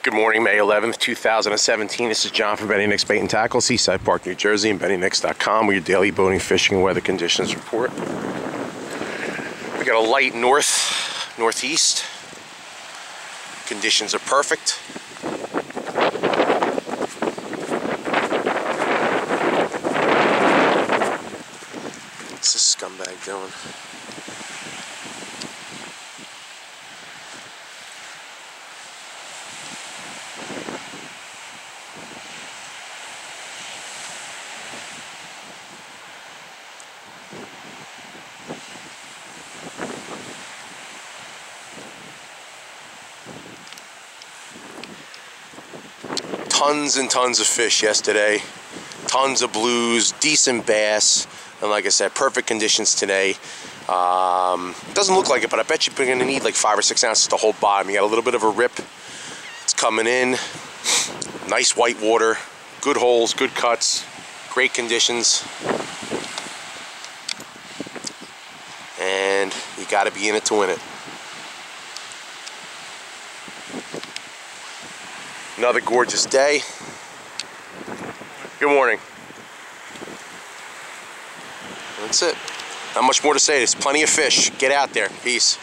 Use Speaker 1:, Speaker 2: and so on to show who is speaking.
Speaker 1: Good morning, May 11th, 2017. This is John from Benny Nix Bait and Tackle, Seaside Park, New Jersey, and BennyNix.com with your daily boating, fishing, and weather conditions report. We got a light northeast. Conditions are perfect. What's this scumbag doing? Tons and tons of fish yesterday, tons of blues, decent bass, and like I said, perfect conditions today. Doesn't look like it, but I bet you're going to need like 5 or 6 ounces to hold bottom. You got a little bit of a rip. It's coming in. Nice white water, good holes, good cuts, great conditions. And you got to be in it to win it. Another gorgeous day. Good morning. That's it. Not much more to say. There's plenty of fish. Get out there. Peace.